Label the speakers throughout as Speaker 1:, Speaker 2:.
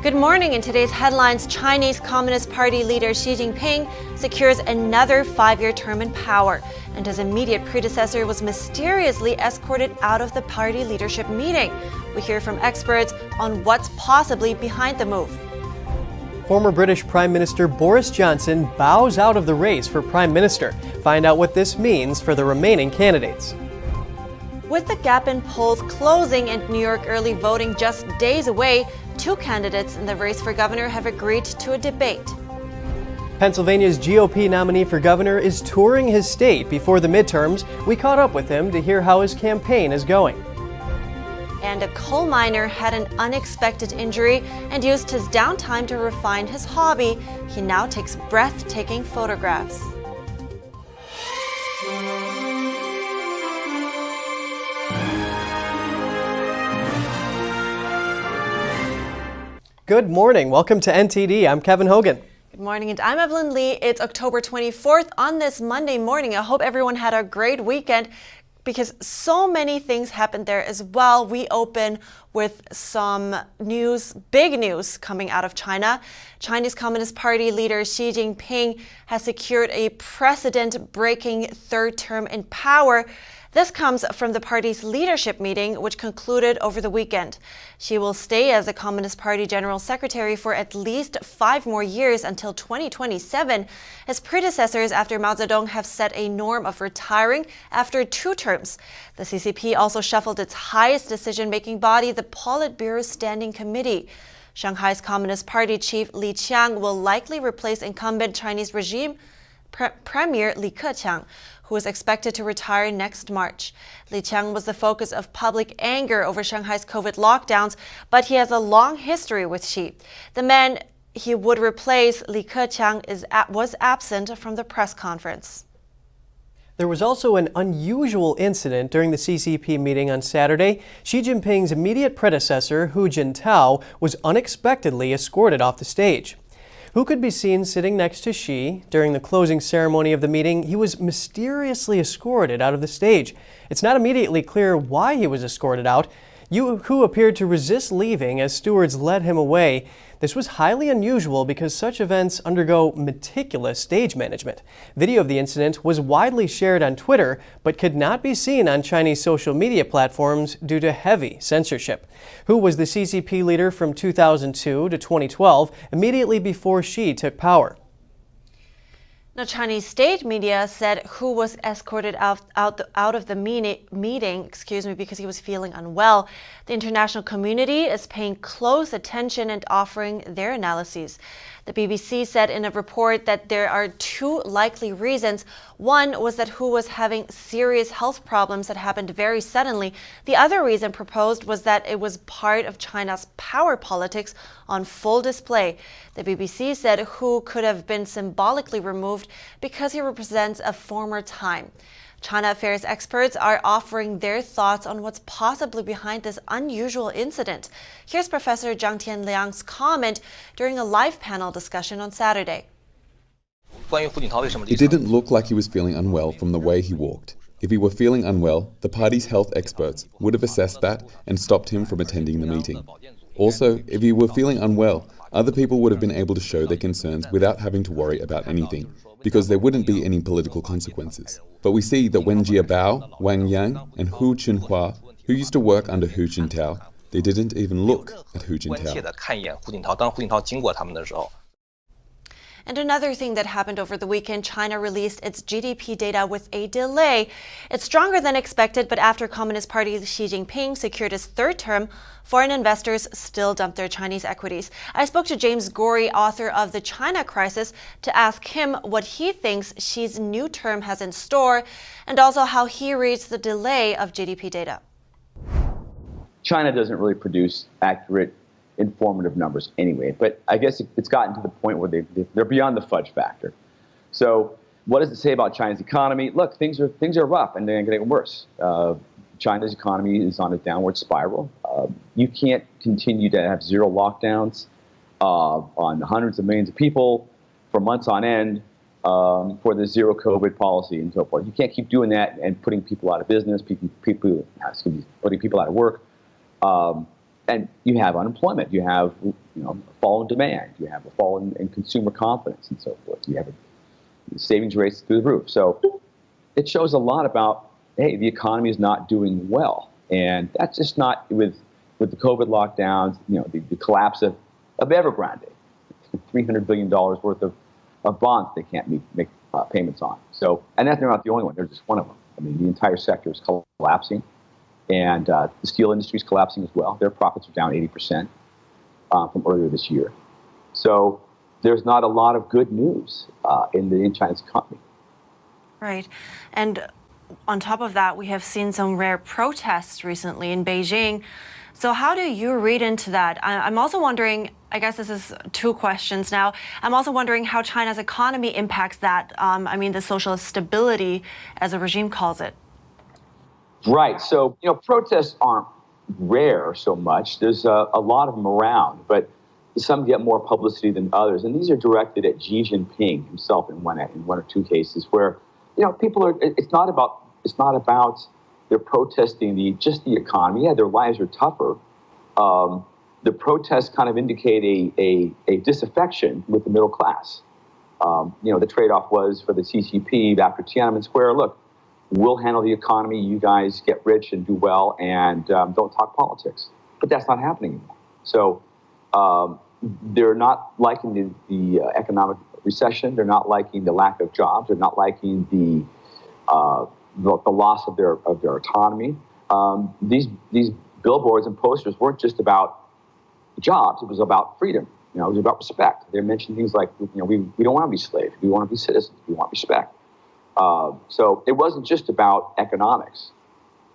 Speaker 1: Good morning. In today's headlines, Chinese Communist Party leader Xi Jinping secures another 5-year term in power, and his immediate predecessor was mysteriously escorted out of the party leadership meeting. We hear from experts on what's possibly behind the move.
Speaker 2: Former British Prime Minister Boris Johnson bows out of the race for Prime Minister. Find out what this means for the remaining candidates.
Speaker 1: With the gap in polls closing and New York early voting just days away, 2 candidates in the race for governor have agreed to a debate.
Speaker 2: Pennsylvania's GOP nominee for governor is touring his state before the midterms. We caught up with him to hear how his campaign is going.
Speaker 1: And a coal miner had an unexpected injury and used his downtime to refine his hobby. He now takes breathtaking photographs.
Speaker 2: Good morning. Welcome to NTD. I'm Kevin Hogan.
Speaker 1: Good morning, and I'm Evelyn Lee. It's October 24th on this Monday morning. I hope everyone had a great weekend because so many things happened there as well. We open with some news, big news coming out of China. Chinese Communist Party leader Xi Jinping has secured a precedent-breaking 3rd term in power. This comes from the party's leadership meeting, which concluded over the weekend. She will stay as the Communist Party General Secretary for at least 5 more years until 2027. His predecessors after Mao Zedong have set a norm of retiring after 2 terms. The CCP also shuffled its highest decision-making body, the Politburo Standing Committee. Shanghai's Communist Party chief Li Qiang will likely replace incumbent Chinese regime Premier Li Keqiang, who is expected to retire next March. Li Qiang was the focus of public anger over Shanghai's COVID lockdowns, but he has a long history with Xi. The man he would replace, Li Keqiang, was absent from the press conference.
Speaker 2: There was also an unusual incident during the CCP meeting on Saturday. Xi Jinping's immediate predecessor, Jintao, was unexpectedly escorted off the stage. Who could be seen sitting next to Xi? During the closing ceremony of the meeting, he was mysteriously escorted out of the stage. It's not immediately clear why he was escorted out. Hu appeared to resist leaving as stewards led him away. This was highly unusual because such events undergo meticulous stage management. Video of the incident was widely shared on Twitter, but could not be seen on Chinese social media platforms due to heavy censorship. Hu was the CCP leader from 2002 to 2012, immediately before Xi took power.
Speaker 1: Now, Chinese state media said Hu was escorted out of the meeting, because he was feeling unwell. The international community is paying close attention and offering their analyses. The BBC said in a report that there are 2 likely reasons. One was that Hu was having serious health problems that happened very suddenly. The other reason proposed was that it was part of China's power politics on full display. The BBC said Hu could have been symbolically removed because he represents a former time. China affairs experts are offering their thoughts on what's possibly behind this unusual incident. Here's Professor Zhang Tianliang's comment during a live panel discussion on Saturday.
Speaker 3: It didn't look like he was feeling unwell from the way he walked. If he were feeling unwell, the party's health experts would have assessed that and stopped him from attending the meeting. Also, if he were feeling unwell, other people would have been able to show their concerns without having to worry about anything, because there wouldn't be any political consequences. But we see that when Jia Bao, Wang Yang, and Hu Chunhua, who used to work under Hu Jintao, they didn't even look at Hu Jintao.
Speaker 1: And another thing that happened over the weekend, China released its GDP data with a delay. It's stronger than expected, but after Communist Party Xi Jinping secured his 3rd term, foreign investors still dumped their Chinese equities. I spoke to James Gorey, author of The China Crisis, to ask him what he thinks Xi's new term has in store, and also how he reads the delay of GDP data.
Speaker 4: China doesn't really produce accurate, informative numbers anyway, but I guess it's gotten to the point where they're beyond the fudge factor. So what does it say about China's economy? Look, things are rough and they're getting worse. China's economy is on a downward spiral. You can't continue to have 0 lockdowns on hundreds of millions of people for months on end for the 0 COVID policy and so forth. You can't keep doing that and putting people out of business, putting people out of work. And you have unemployment, you have a fall in demand, you have a fall in consumer confidence and so forth. You have savings rates through the roof. So it shows a lot about, hey, the economy is not doing well. And that's just not with the COVID lockdowns, the collapse of Evergrande, $300 billion worth of bonds they can't make payments on. So, and they're not the only one, they're just one of them. I mean, the entire sector is collapsing. And the steel industry is collapsing as well. Their profits are down 80% from earlier this year. So there's not a lot of good news in China's economy.
Speaker 1: Right. And on top of that, we have seen some rare protests recently in Beijing. So how do you read into that? I'm also wondering, I guess this is two questions now. I'm also wondering how China's economy impacts that, the social stability, as the regime calls it.
Speaker 4: Right. So, protests aren't rare so much. There's a lot of them around, but some get more publicity than others. And these are directed at Xi Jinping himself in one or two cases where, people are, it's not about they're protesting just the economy. Yeah, their lives are tougher. The protests kind of indicate a disaffection with the middle class. The trade-off was for the CCP after Tiananmen Square, look, we'll handle the economy, you guys get rich and do well, and don't talk politics. But that's not happening anymore. So they're not liking the economic recession. They're not liking the lack of jobs. They're not liking the loss of their autonomy. These billboards and posters weren't just about jobs. It was about freedom. It was about respect. They mentioned things like, we don't want to be slaves. We want to be citizens. We want respect. So it wasn't just about economics,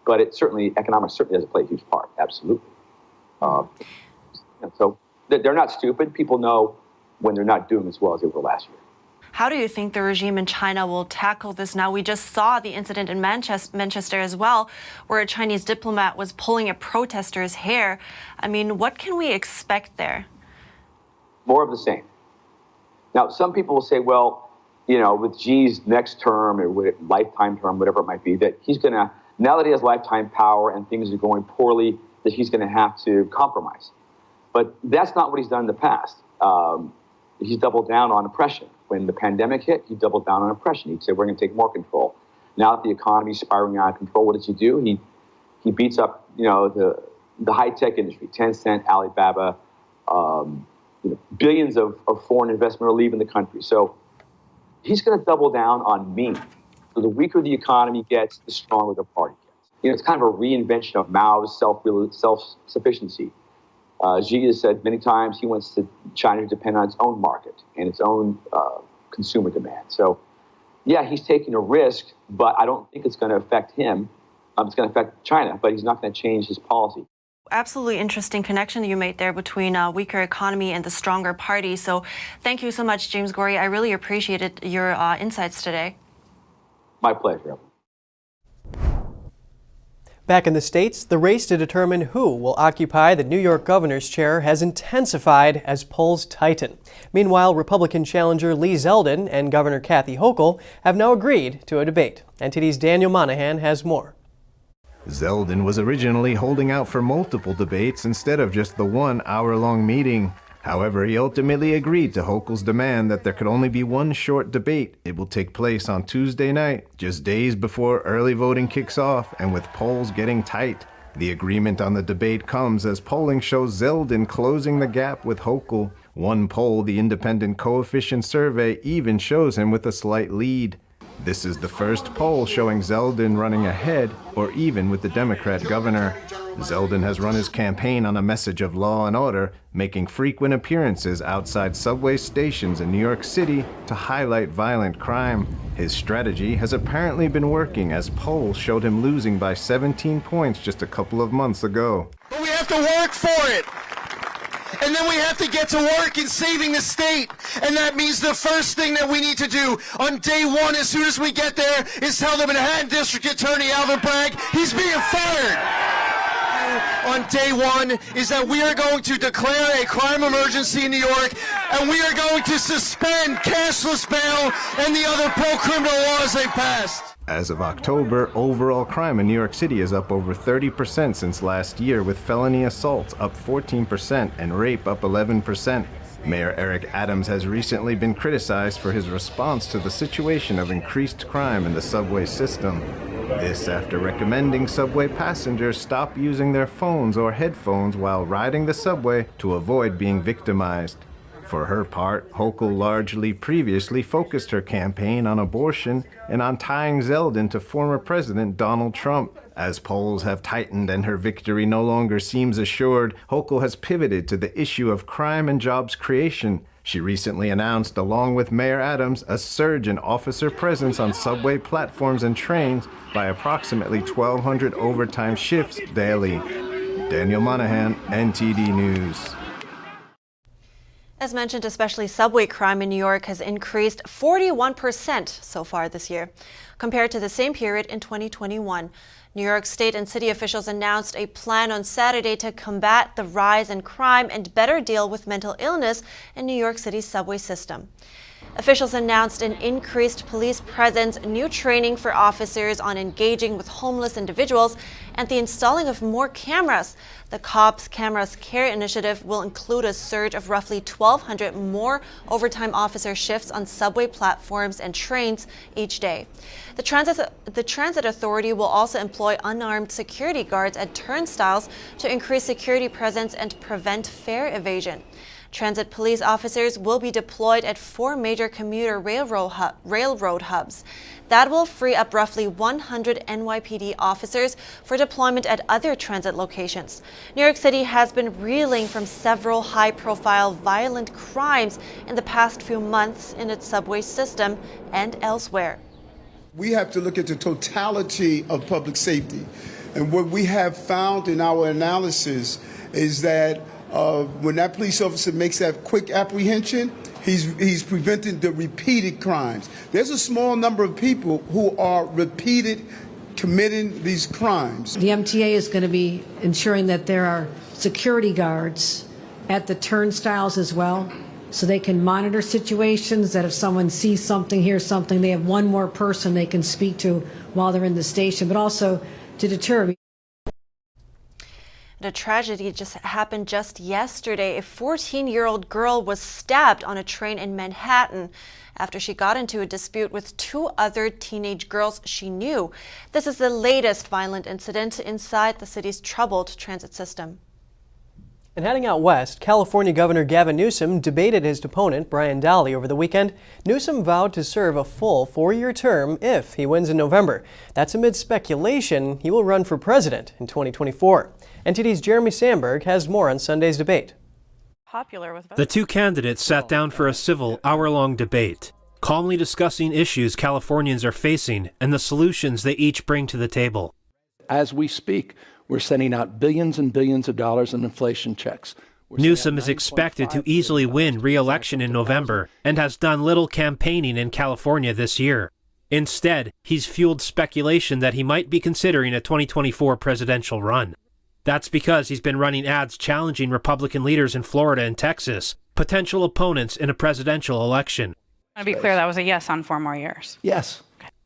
Speaker 4: but economics certainly does play a huge part. Absolutely. So they're not stupid. People know when they're not doing as well as they were last year.
Speaker 1: How do you think the regime in China will tackle this now? We just saw the incident in Manchester as well, where a Chinese diplomat was pulling a protester's hair. What can we expect there?
Speaker 4: More of the same. Now, some people will say, well, with Xi's next term or lifetime term, whatever it might be, that he's going to, now that he has lifetime power and things are going poorly, that he's going to have to compromise. But that's not what he's done in the past. He's doubled down on oppression. When the pandemic hit, he doubled down on oppression. He'd say, we're going to take more control. Now that the economy is spiraling out of control, what does he do? He beats up, the high-tech industry, Tencent, Alibaba, billions of foreign investment are leaving the country. So he's going to double down on means. So the weaker the economy gets, the stronger the party gets. It's kind of a reinvention of Mao's self-sufficiency. Xi has said many times he wants China to depend on its own market and its own consumer demand. So, yeah, he's taking a risk, but I don't think it's going to affect him. It's going to affect China, but he's not going to change his policy.
Speaker 1: Absolutely interesting connection you made there between a weaker economy and the stronger party. So thank you so much, James Gorey. I really appreciated your insights today.
Speaker 4: My pleasure.
Speaker 2: Back in the States, the race to determine who will occupy the New York governor's chair has intensified as polls tighten. Meanwhile, Republican challenger Lee Zeldin and Governor Kathy Hochul have now agreed to a debate. NTD's Daniel Monahan has more.
Speaker 5: Zeldin was originally holding out for multiple debates instead of just the 1 hour-long meeting. However, he ultimately agreed to Hochul's demand that there could only be one short debate. It will take place on Tuesday night, just days before early voting kicks off and with polls getting tight. The agreement on the debate comes as polling shows Zeldin closing the gap with Hochul. One poll, the independent coefficient survey, even shows him with a slight lead. This is the first poll showing Zeldin running ahead, or even with the Democrat governor. Zeldin has run his campaign on a message of law and order, making frequent appearances outside subway stations in New York City to highlight violent crime. His strategy has apparently been working, as polls showed him losing by 17 points just a couple of months ago.
Speaker 6: But we have to work for it. And then we have to get to work in saving the state. And that means the first thing that we need to do on day one, as soon as we get there, is tell the Manhattan District Attorney Alvin Bragg he's being fired. On day one is that we are going to declare a crime emergency in New York, and we are going to suspend cashless bail and the other pro-criminal laws they passed.
Speaker 5: As of October, overall crime in New York City is up over 30% since last year, with felony assaults up 14% and rape up 11%. Mayor Eric Adams has recently been criticized for his response to the situation of increased crime in the subway system. This after recommending subway passengers stop using their phones or headphones while riding the subway to avoid being victimized. For her part, Hochul largely previously focused her campaign on abortion and on tying Zeldin to former President Donald Trump. As polls have tightened and her victory no longer seems assured, Hochul has pivoted to the issue of crime and jobs creation. She recently announced, along with Mayor Adams, a surge in officer presence on subway platforms and trains by approximately 1,200 overtime shifts daily. Daniel Monahan, NTD News.
Speaker 1: As mentioned, especially subway crime in New York has increased 41% so far this year, compared to the same period in 2021. New York State and city officials announced a plan on Saturday to combat the rise in crime and better deal with mental illness in New York City's subway system. Officials announced an increased police presence, new training for officers on engaging with homeless individuals, and the installing of more cameras. The Cops Cameras Care initiative will include a surge of roughly 1,200 more overtime officer shifts on subway platforms and trains each day. The Transit Authority will also employ unarmed security guards at turnstiles to increase security presence and prevent fare evasion. Transit police officers will be deployed at 4 major commuter railroad hubs. That will free up roughly 100 NYPD officers for deployment at other transit locations. New York City has been reeling from several high-profile violent crimes in the past few months in its subway system and elsewhere.
Speaker 7: We have to look at the totality of public safety. And what we have found in our analysis is that when that police officer makes that quick apprehension, he's preventing the repeated crimes. There's a small number of people who are repeated committing these crimes.
Speaker 8: The MTA is going to be ensuring that there are security guards at the turnstiles as well, so they can monitor situations, that if someone sees something, hears something, they have one more person they can speak to while they're in the station, but also to deter.
Speaker 1: A tragedy just happened just yesterday. A 14-year-old girl was stabbed on a train in Manhattan after she got into a dispute with 2 other teenage girls she knew. This is the latest violent incident inside the city's troubled transit system.
Speaker 2: And heading out west, California Governor Gavin Newsom debated his opponent, Brian Dahle, over the weekend. Newsom vowed to serve a full 4-year term if he wins in November. That's amid speculation he will run for president in 2024. NTD's Jeremy Sandberg has more on Sunday's debate.
Speaker 9: The 2 candidates sat down for a civil, hour-long debate, calmly discussing issues Californians are facing and the solutions they each bring to the table.
Speaker 10: As we speak, we're sending out billions and billions of dollars in inflation checks.
Speaker 9: Newsom is expected to easily win re-election in November and has done little campaigning in California this year. Instead, he's fueled speculation that he might be considering a 2024 presidential run. That's because he's been running ads challenging Republican leaders in Florida and Texas, potential opponents in a presidential election.
Speaker 11: To be clear, that was a yes on 4 more years.
Speaker 10: Yes.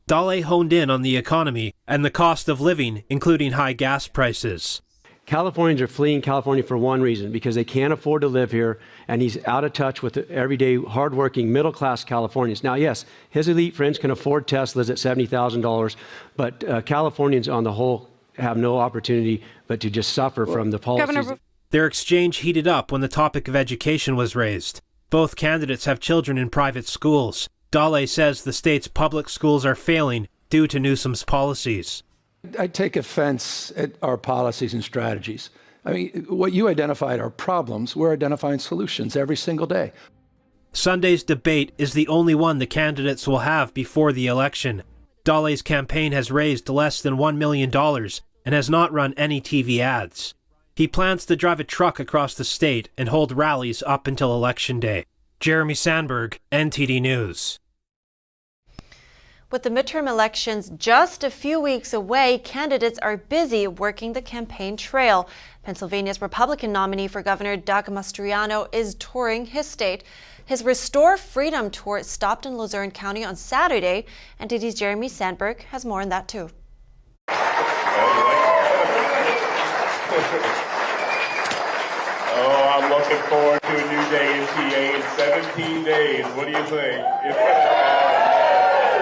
Speaker 9: Dahle honed in on the economy and the cost of living, including high gas prices.
Speaker 12: Californians are fleeing California for one reason, because they can't afford to live here, and he's out of touch with the everyday, hardworking, middle-class Californians. Now, yes, his elite friends can afford Teslas at $70,000, but Californians on the whole have no opportunity but to just suffer from the policies.
Speaker 9: Their exchange heated up when the topic of education was raised. Both candidates have children in private schools. Dahle says the state's public schools are failing due to Newsom's policies.
Speaker 10: I take offense at our policies and strategies. I mean, what you identified are problems. We're identifying solutions every single day.
Speaker 9: Sunday's debate is the only one the candidates will have before the election. Dahle's campaign has raised less than $1 million and has not run any TV ads. He plans to drive a truck across the state and hold rallies up until Election Day. Jeremy Sandberg, NTD News.
Speaker 1: With the midterm elections just a few weeks away, candidates are busy working the campaign trail. Pennsylvania's Republican nominee for Governor Doug Mastriano is touring his state. His Restore Freedom tour stopped in Luzerne County on Saturday. NTD's Jeremy Sandberg has more on that too.
Speaker 13: Oh, I'm looking forward to a new day in PA in 17 days. What do you think?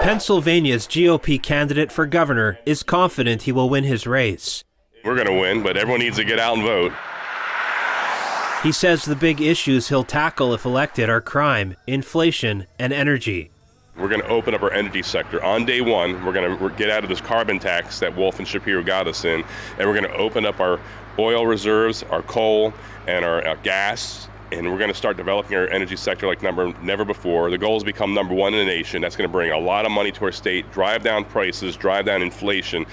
Speaker 9: Pennsylvania's GOP candidate for governor is confident he will win his race.
Speaker 13: We're going to win, but everyone needs to get out and vote.
Speaker 9: He says the big issues he'll tackle if elected are crime, inflation, and energy.
Speaker 13: We're going to open up our energy sector. On day one, we're going to get out of this carbon tax that Wolf and Shapiro got us in, and we're going to open up our oil reserves, our coal, and our gas, and we're going to start developing our energy sector like never before. The goal is to become number one in the nation. That's going to bring a lot of money to our state, drive down prices, drive down inflation,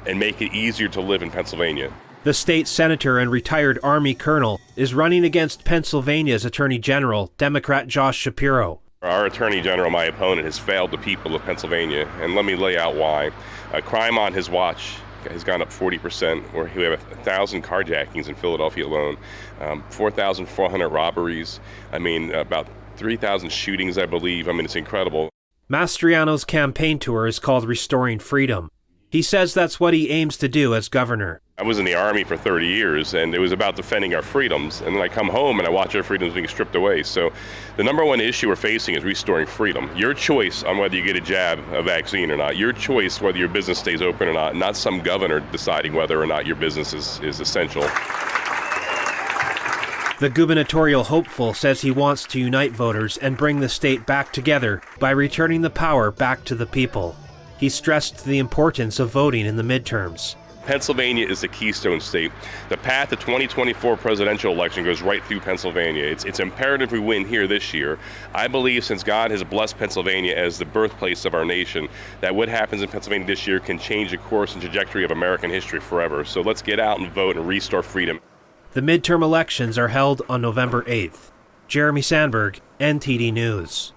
Speaker 13: and make it easier to live in Pennsylvania.
Speaker 9: The state senator and retired Army colonel is running against Pennsylvania's Attorney General, Democrat Josh Shapiro.
Speaker 13: Our Attorney General, my opponent, has failed the people of Pennsylvania, and let me lay out why. Crime on his watch has gone up 40%, where we have 1,000 carjackings in Philadelphia alone, 4,400 robberies, about 3,000 shootings, I believe. It's incredible.
Speaker 9: Mastriano's campaign tour is called Restoring Freedom. He says that's what he aims to do as governor.
Speaker 13: I was in the Army for 30 years, and it was about defending our freedoms. And then I come home and I watch our freedoms being stripped away. So the number one issue we're facing is restoring freedom. Your choice on whether you get a jab, a vaccine or not. Your choice whether your business stays open or not some governor deciding whether or not your business is essential.
Speaker 9: The gubernatorial hopeful says he wants to unite voters and bring the state back together by returning the power back to the people. He stressed the importance of voting in the midterms.
Speaker 13: Pennsylvania is the keystone state. The path to 2024 presidential election goes right through Pennsylvania. It's imperative we win here this year. I believe since God has blessed Pennsylvania as the birthplace of our nation, that what happens in Pennsylvania this year can change the course and trajectory of American history forever. So let's get out and vote and restore freedom.
Speaker 9: The midterm elections are held on November 8th. Jeremy Sandberg, NTD News.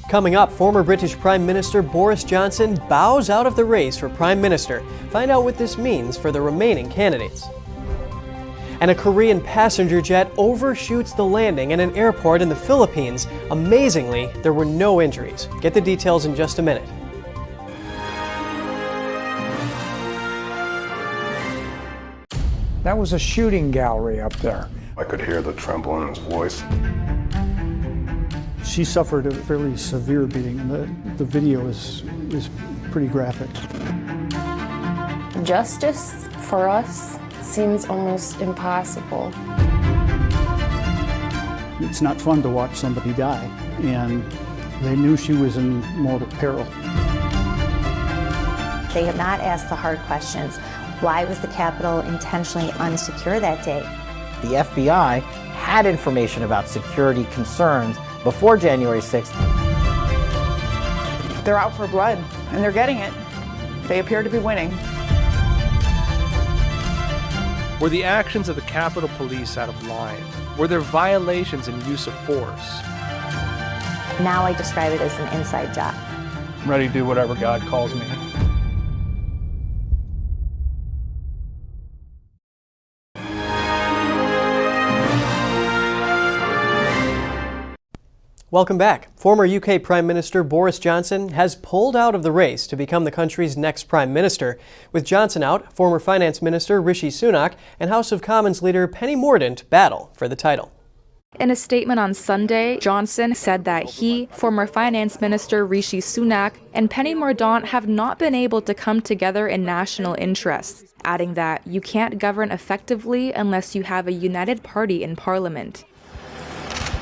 Speaker 2: Coming up, former British Prime Minister Boris Johnson bows out of the race for Prime Minister. Find out what this means for the remaining candidates. And a Korean passenger jet overshoots the landing at an airport in the Philippines. Amazingly, there were no injuries. Get the details in just a minute.
Speaker 14: That was a shooting gallery up there.
Speaker 15: I could hear the tremble in his voice.
Speaker 16: She suffered a very severe beating, and the video is pretty graphic.
Speaker 17: Justice for us seems almost impossible.
Speaker 16: It's not fun to watch somebody die, and they knew she was in mortal peril.
Speaker 18: They have not asked the hard questions. Why was the Capitol intentionally unsecure that day?
Speaker 19: The FBI had information about security concerns before January 6th.
Speaker 20: They're out for blood, and they're getting it. They appear to be winning.
Speaker 21: Were the actions of the Capitol Police out of line? Were there violations in use of force?
Speaker 18: Now I describe it as an inside job.
Speaker 21: I'm ready to do whatever God calls me.
Speaker 2: Welcome back. Former UK Prime Minister Boris Johnson has pulled out of the race to become the country's next Prime Minister. With Johnson out, former Finance Minister Rishi Sunak and House of Commons leader Penny Mordaunt battle for the title.
Speaker 22: In a statement on Sunday, Johnson said that he, former Finance Minister Rishi Sunak, and Penny Mordaunt have not been able to come together in national interests, adding that you can't govern effectively unless you have a united party in Parliament.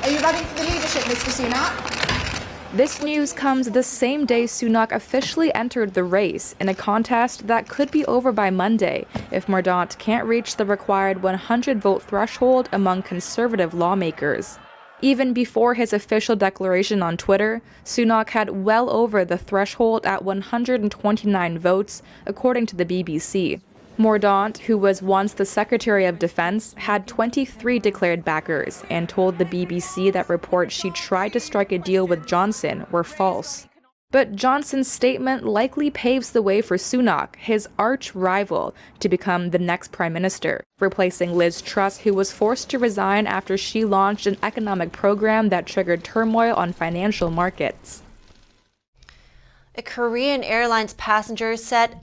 Speaker 23: Are you ready for the leadership, Mr. Sunak?
Speaker 22: This news comes the same day Sunak officially entered the race in a contest that could be over by Monday if Mordaunt can't reach the required 100-vote threshold among conservative lawmakers. Even before his official declaration on Twitter, Sunak had well over the threshold at 129 votes, according to the BBC. Mordaunt, who was once the Secretary of Defense, had 23 declared backers and told the BBC that reports she tried to strike a deal with Johnson were false. But Johnson's statement likely paves the way for Sunak, his arch-rival, to become the next prime minister, replacing Liz Truss, who was forced to resign after she launched an economic program that triggered turmoil on financial markets.
Speaker 1: A Korean Airlines passenger said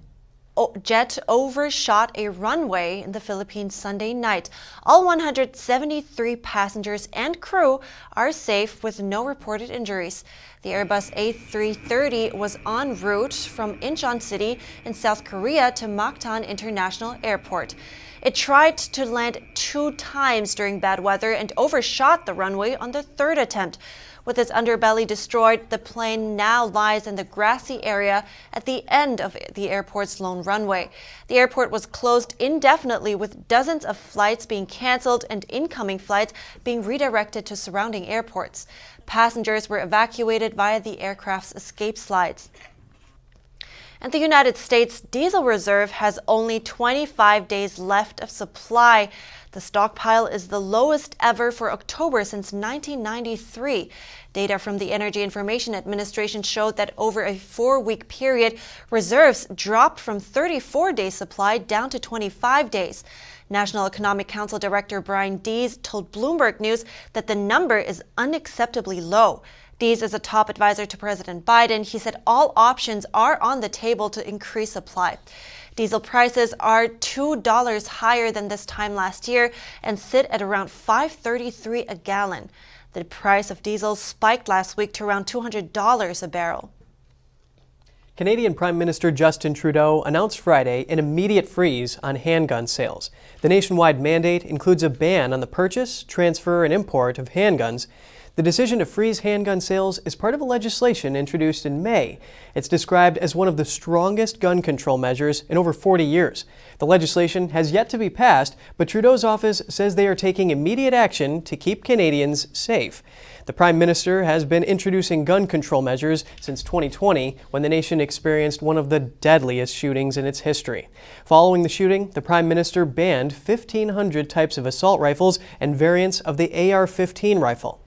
Speaker 1: jet overshot a runway in the Philippines Sunday night. All 173 passengers and crew are safe with no reported injuries. The Airbus A330 was en route from Incheon City in South Korea to Moktan International Airport. It tried to land 2 times during bad weather and overshot the runway on the 3rd attempt. With its underbelly destroyed, the plane now lies in the grassy area at the end of the airport's lone runway. The airport was closed indefinitely, with dozens of flights being canceled and incoming flights being redirected to surrounding airports. Passengers were evacuated via the aircraft's escape slides. And the United States diesel reserve has only 25 days left of supply. The stockpile is the lowest ever for October since 1993. Data from the Energy Information Administration showed that over a 4-week period, reserves dropped from 34 days supply down to 25 days. National Economic Council Director Brian Dees told Bloomberg News that the number is unacceptably low. Dees is a top advisor to President Biden. He said all options are on the table to increase supply. Diesel prices are $2 higher than this time last year and sit at around $5.33 a gallon. The price of diesel spiked last week to around $200 a barrel.
Speaker 2: Canadian Prime Minister Justin Trudeau announced Friday an immediate freeze on handgun sales. The nationwide mandate includes a ban on the purchase, transfer, and import of handguns. The decision to freeze handgun sales is part of a legislation introduced in May. It's described as one of the strongest gun control measures in over 40 years. The legislation has yet to be passed, but Trudeau's office says they are taking immediate action to keep Canadians safe. The Prime Minister has been introducing gun control measures since 2020, when the nation experienced one of the deadliest shootings in its history. Following the shooting, the Prime Minister banned 1,500 types of assault rifles and variants of the AR-15 rifle.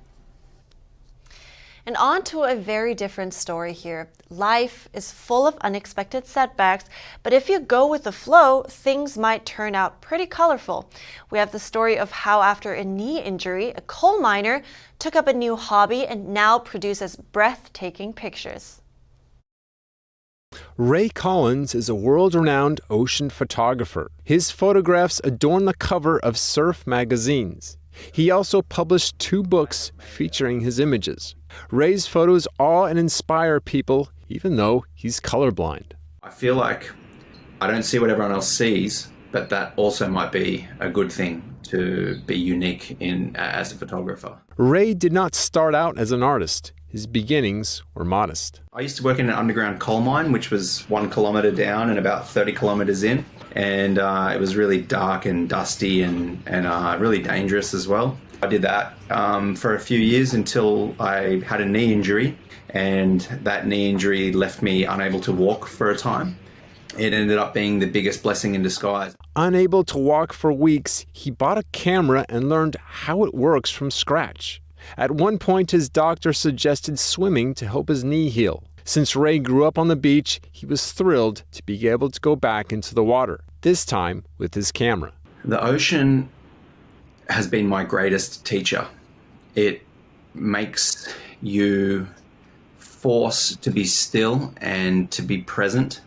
Speaker 1: And on to a very different story here. Life is full of unexpected setbacks, but if you go with the flow, things might turn out pretty colorful. We have the story of how after a knee injury, a coal miner took up a new hobby and now produces breathtaking pictures.
Speaker 3: Ray Collins is a world-renowned ocean photographer. His photographs adorn the cover of surf magazines. He also published 2 books featuring his images. Ray's photos awe and inspire people, even though he's colorblind.
Speaker 4: I feel like I don't see what everyone else sees, but that also might be a good thing to be unique in as a photographer.
Speaker 3: Ray did not start out as an artist. His beginnings were modest.
Speaker 4: I used to work in an underground coal mine, which was 1 kilometer down and about 30 kilometers in. And it was really dark and dusty and really dangerous as well. I did that for a few years until I had a knee injury, and that knee injury left me unable to walk for a time. It ended up being the biggest blessing in disguise.
Speaker 3: Unable to walk for weeks, he bought a camera and learned how it works from scratch. At one point, his doctor suggested swimming to help his knee heal. Since Ray grew up on the beach, he was thrilled to be able to go back into the water, this time with his camera.
Speaker 4: The ocean has been my greatest teacher. It makes you force to be still and to be present.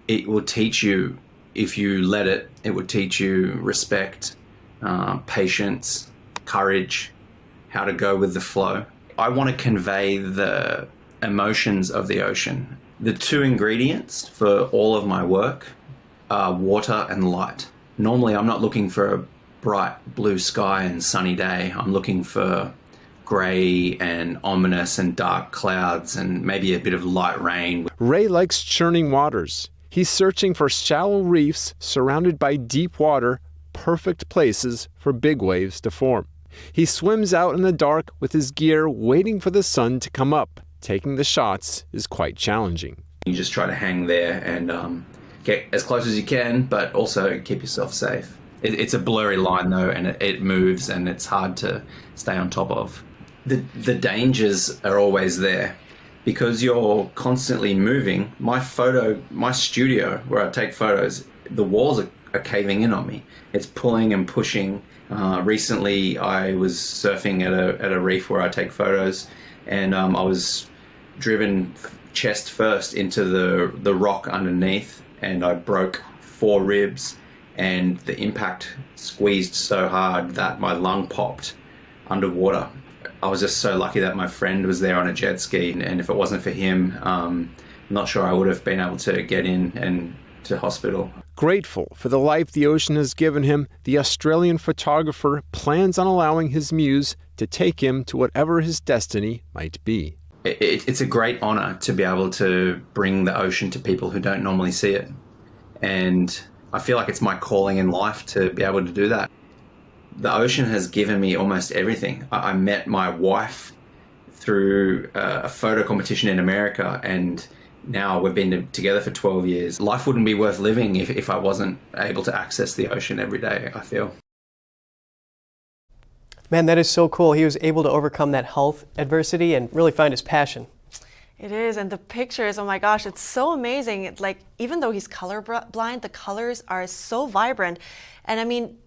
Speaker 4: It will teach you, if you let it, it will teach you respect, patience, courage, how to go with the flow. I want to convey the emotions of the ocean. The 2 ingredients for all of my work are water and light. Normally I'm not looking for a bright blue sky and sunny day. I'm looking for grey and ominous and dark clouds and maybe a bit of light rain.
Speaker 3: Ray likes churning waters. He's searching for shallow reefs surrounded by deep water, perfect places for big waves to form. He swims out in the dark with his gear waiting for the sun to come up. Taking the shots is quite challenging.
Speaker 4: You just try to hang there and get as close as you can, but also keep yourself safe. It's a blurry line though, and it moves and it's hard to stay on top of. The dangers are always there. because you're constantly moving, my studio where I take photos, the walls are caving in on me. It's pulling and pushing. Recently, I was surfing at a reef where I take photos, and I was driven chest first into the rock underneath, and I broke 4 ribs, and the impact squeezed so hard that my lung popped underwater. I was just so lucky that my friend was there on a jet ski, and if it wasn't for him, I'm not sure I would have been able to get in and to hospital.
Speaker 3: Grateful for the life the ocean has given him, the Australian photographer plans on allowing his muse to take him to whatever his destiny might be.
Speaker 4: It's a great honor to be able to bring the ocean to people who don't normally see it. And I feel like it's my calling in life to be able to do that. The ocean has given me almost everything. I met my wife through a photo competition in America, and now we've been together for 12 years. Life wouldn't be worth living if I wasn't able to access the ocean every day, I feel.
Speaker 2: Man, that is so cool. He was able to overcome that health adversity and really find his passion.
Speaker 1: It is, and the pictures, oh my gosh, it's so amazing. It's like, even though he's colorblind, the colors are so vibrant. And I mean,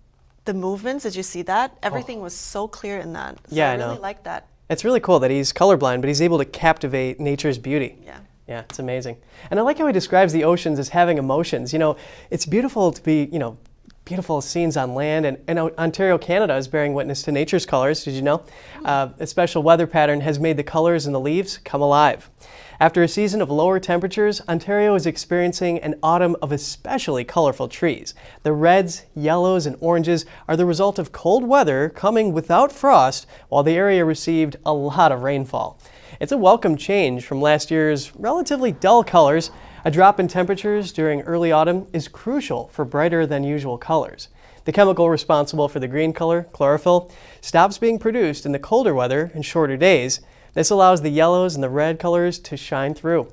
Speaker 1: the movements, did you see that? Everything was so clear in that. So
Speaker 2: Yeah,
Speaker 1: I really
Speaker 2: know.
Speaker 1: like that.
Speaker 2: It's really cool that he's colorblind, but he's able to captivate nature's beauty.
Speaker 1: Yeah.
Speaker 2: Yeah, it's amazing. And I like how he describes the oceans as having emotions. You know, it's beautiful to be, you know, beautiful scenes on land, and Ontario, Canada is bearing witness to nature's colors, did you know? A special weather pattern has made the colors in the leaves come alive. After a season of lower temperatures, Ontario is experiencing an autumn of especially colorful trees. The reds, yellows, and oranges are the result of cold weather coming without frost, while the area received a lot of rainfall. It's a welcome change from last year's relatively dull colors. A drop in temperatures during early autumn is crucial for brighter than usual colors. The chemical responsible for the green color, chlorophyll, stops being produced in the colder weather and shorter days. This allows the yellows and the red colors to shine through.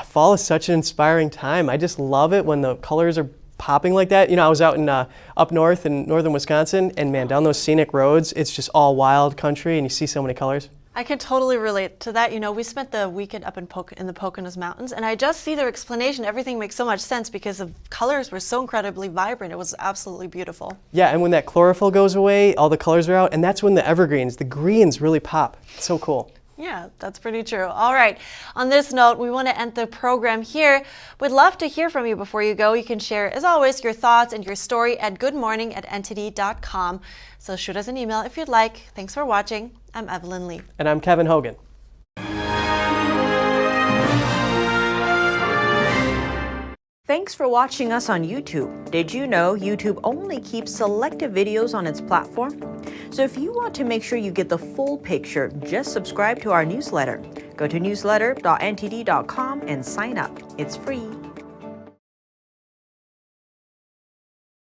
Speaker 2: Fall is such an inspiring time. I just love it when the colors are popping like that. You know, I was out in up north in northern Wisconsin, and man, down those scenic roads, it's just all wild country, and you see so many colors.
Speaker 1: I can totally relate to that. You know, we spent the weekend up in the Poconos Mountains, and I just see their explanation. Everything makes so much sense because the colors were so incredibly vibrant. It was absolutely beautiful.
Speaker 2: Yeah, and when that chlorophyll goes away, all the colors are out, and that's when the evergreens, the greens really pop. It's so cool.
Speaker 1: Yeah, that's pretty true. All right. On this note, we want to end the program here. We'd love to hear from you before you go. You can share, as always, your thoughts and your story at goodmorning@ntd.com. So shoot us an email if you'd like. Thanks for watching. I'm Evelyn Lee.
Speaker 2: And I'm Kevin Hogan.
Speaker 5: Thanks for watching us on YouTube. Did you know YouTube only keeps selective videos on its platform? So if you want to make sure you get the full picture, just subscribe to our newsletter. Go to newsletter.ntd.com and sign up. It's free.